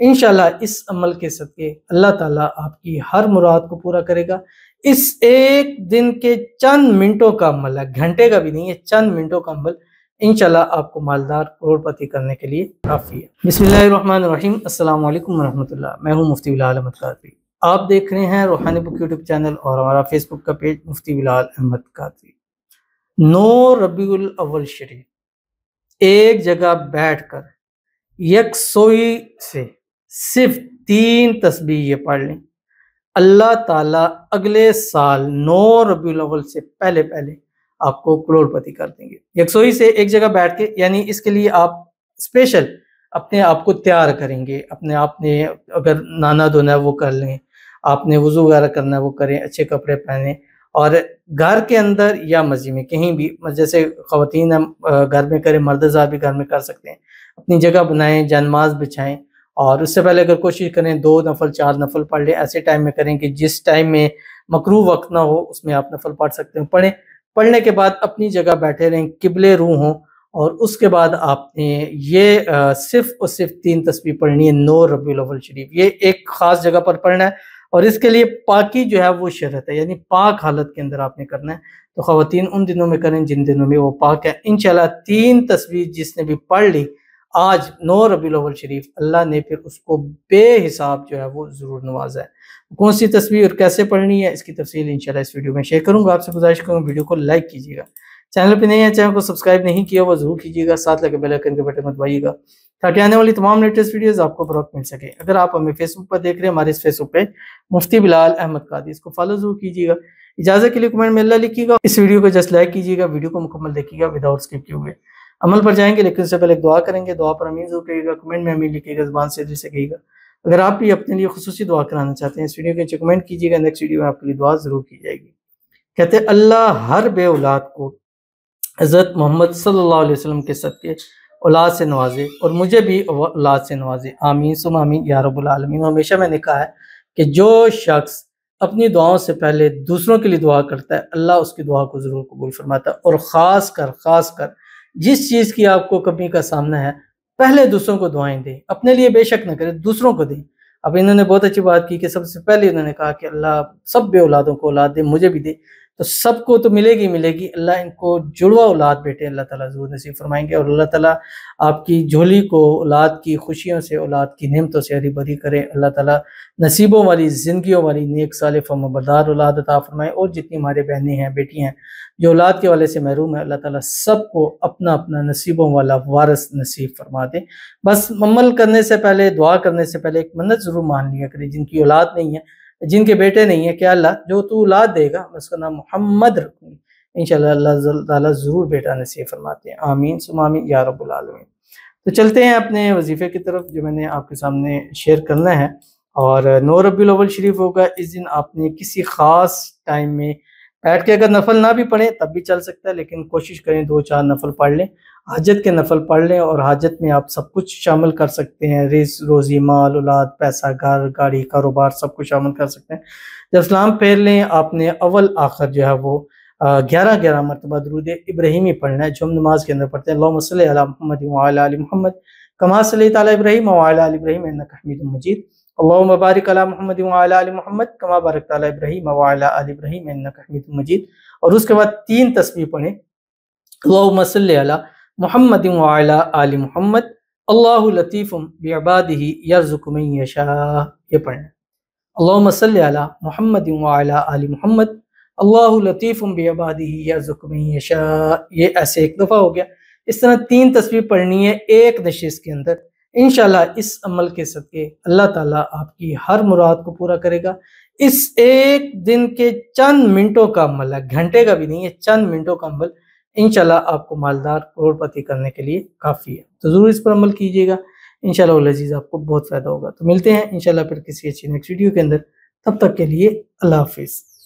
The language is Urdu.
انشاءاللہ اس عمل کے صدقے اللہ تعالیٰ آپ کی ہر مراد کو پورا کرے گا۔ اس ایک دن کے چند منٹوں کا عمل ہے، گھنٹے کا بھی نہیں ہے، چند منٹوں کا عمل انشاءاللہ آپ کو مالدار کروڑ پتی کرنے کے لیے کافی ہے۔ بسم اللہ الرحمن الرحیم۔ السلام علیکم ورحمۃ اللہ۔ میں ہوں مفتی بلال احمد قادری۔ آپ دیکھ رہے ہیں روحانی بک یوٹیوب چینل اور ہمارا فیس بک کا پیج مفتی بلال احمد قادری۔ 9 ربیع الاول شریف ایک جگہ بیٹھ کر یکسوئی سے صرف 3 تسبیح یہ پڑھ لیں، اللہ تعالیٰ اگلے سال 9 ربیع الاول سے پہلے آپ کو کروڑ پتی کر دیں گے۔ یکسوئی سے ایک جگہ بیٹھ کے، یعنی اس کے لیے آپ اسپیشل اپنے آپ کو تیار کریں گے، اپنے آپ نے اگر نانا دھونا ہے وہ کر لیں، آپ نے وضو وغیرہ کرنا ہے وہ کریں، اچھے کپڑے پہنیں، اور گھر کے اندر یا مسجد میں کہیں بھی، جیسے خواتین گھر میں کریں، مرد حضرات بھی گھر میں کر سکتے ہیں، اپنی جگہ بنائیں، جانماز بچھائیں، اور اس سے پہلے اگر کوشش کریں 2 نفل 4 نفل پڑھ لیں۔ ایسے ٹائم میں کریں کہ جس ٹائم میں مکروہ وقت نہ ہو اس میں آپ نفل پڑھ سکتے ہیں، پڑھنے کے بعد اپنی جگہ بیٹھے رہیں، قبلے روح ہوں، اور اس کے بعد آپ نے یہ صرف اور صرف 3 تسبیح پڑھنی ہے 9 ربیع الاول شریف۔ یہ ایک خاص جگہ پر پڑھنا ہے، اور اس کے لیے پاکی جو ہے وہ شرط ہے، یعنی پاک حالت کے اندر آپ نے کرنا ہے۔ تو خواتین ان دنوں میں کریں جن دنوں میں وہ پاک ہے۔ انشاءاللہ 3 تسبیح جس نے بھی پڑھ لی آج 9 ربیع الاول شریف، اللہ نے پھر اس کو بے حساب جو ہے وہ ضرور نوازا ہے۔ کون سی تسبیح اور کیسے پڑھنی ہے اس کی تفصیل انشاءاللہ اس ویڈیو میں شیئر کروں گا۔ آپ سے گزارش کروں گا ویڈیو کو لائک کیجیے گا، چینل پہ نہیں ہے چینل کو سبسکرائب نہیں کیا وہ ضرور کیجیے گا، ساتھ لگے بیل آئیکن کے بٹن کو دبائیے گا تاکہ آنے والی تمام لیٹسٹ ویڈیوز آپ کو بروقت مل سکے۔ اگر آپ ہمیں فیس بک پر دیکھ رہے ہیں، ہمارے اس فیس بک پہ مفتی بلال احمد قادری، اس کو فالو ضرور کیجیے گا۔ اجازت کے لیے کمنٹ میں اللہ لکھیے گا، اس ویڈیو کو جسٹ لائک کیجیے گا، ویڈیو کو مکمل دیکھیے گا وداؤٹ اسکپ کیے ہوئے۔ عمل پر جائیں گے لیکن اس سے پہلے ایک دعا کریں گے، دعا پر امین ضرور کہیے گا، کمنٹ میں امین لکھیے گا، زبان سے دل سے کہیے گا۔ اگر آپ بھی اپنے لیے خصوصی دعا کرانا چاہتے ہیں اس ویڈیو کے نیچے کمنٹ کیجیے گا، نیکسٹ ویڈیو میں آپ کے لیے دعا ضرور کی جائے گی۔ کہتے ہیں اللہ ہر بے اولاد کو حضرت محمد صلی اللہ علیہ وسلم کے صدقے اولاد سے نوازے، اور مجھے بھی اولاد سے نوازے، آمین ثم آمین یا رب العالمین۔ ہمیشہ میں نے کہا ہے کہ جو شخص اپنی دعاؤں سے پہلے دوسروں کے لیے دعا کرتا ہے اللہ اس کی دعا کو ضرور قبول فرماتا ہے، اور خاص کر جس چیز کی آپ کو کمی کا سامنا ہے پہلے دوسروں کو دعائیں دیں، اپنے لیے بے شک نہ کریں، دوسروں کو دیں۔ اب انہوں نے بہت اچھی بات کی کہ سب سے پہلے انہوں نے کہا کہ اللہ سب بے اولادوں کو اولاد دے، مجھے بھی دے، تو سب کو تو ملے گی، اللہ ان کو جڑوا اولاد بیٹے اللہ تعالیٰ ضرور نصیب فرمائیں گے، اور اللہ تعالیٰ آپ کی جھولی کو اولاد کی خوشیوں سے، اولاد کی نعمتوں سے ہری بھری کرے۔ اللہ تعالیٰ نصیبوں والی، زندگیوں والی، نیک صالح فرمانبردار اولاد عطا فرمائے، اور جتنی ہمارے بہنیں ہیں، بیٹی ہیں جو اولاد کے والے سے محروم ہیں، اللہ تعالیٰ سب کو اپنا اپنا نصیبوں والا وارث نصیب فرما دے۔ بس عمل کرنے سے پہلے، دعا کرنے سے پہلے ایک منت ضرور مان لیا کرے، جن کی اولاد نہیں ہے، جن کے بیٹے نہیں ہیں، کہ اللہ جو تو اولاد دے گا میں اس کا نام محمد رکھوں گی، انشاءاللہ اللہ تعالیٰ ضرور بیٹا نصیب فرماتے ہیں، آمین ثم آمین یا رب العالمین۔ تو چلتے ہیں اپنے وظیفے کی طرف جو میں نے آپ کے سامنے شیئر کرنا ہے، اور 9 ربیع الاول شریف ہوگا، اس دن آپ نے کسی خاص ٹائم میں بیٹھ کے اگر نفل نہ بھی پڑھیں تب بھی چل سکتا ہے، لیکن کوشش کریں 2-4 نفل پڑھ لیں، حاجت کے نفل پڑھ لیں، اور حاجت میں آپ سب کچھ شامل کر سکتے ہیں، رزق، روزی، مال، اولاد، پیسہ، گھر، گاڑی، کاروبار، سب کچھ شامل کر سکتے ہیں۔ جب سلام پھیر لیں آپ نے اول آخر جو ہے وہ 11 مرتبہ درود ابراہیمی پڑھنا ہے، جو ہم نماز کے اندر پڑھتے ہیں، اللہم صلی علی محمد وعلی آل محمد کما صلیت علی ابراہیم وعلی آل ابراہیم انک حمید مجید، اللہم بارک علی محمد وعلی آل محمد کما بارکت علی ابراہیم وعلی آل ابراہیم انک حمید مجید، اور اس کے بعد 3 تسبیح پڑھیں، اللہم صلی علی محمد وعلی آل محمد اللہ لطیف بعبادہ یرزق من یشاء، یہ پڑھنا ہے، اللہم صلی علی محمد وعلی آل محمد اللہ لطیف بعبادہ یرزق من یشاء، یہ ایسے ایک دفعہ ہو گیا۔ اس طرح 3 تسبیح پڑھنی ہے ایک نشست کے اندر، انشاءاللہ اس عمل کے صدقے اللہ تعالیٰ آپ کی ہر مراد کو پورا کرے گا۔ اس ایک دن کے چند منٹوں کا عمل ہے، گھنٹے کا بھی نہیں ہے، چند منٹوں کا عمل انشاءاللہ آپ کو مالدار کروڑ پتی کرنے کے لیے کافی ہے، تو ضرور اس پر عمل کیجیے گا، انشاءاللہ العزیز آپ کو بہت فائدہ ہوگا۔ تو ملتے ہیں انشاءاللہ پھر کسی اچھی نیکسٹ ویڈیو کے اندر، تب تک کے لیے اللہ حافظ۔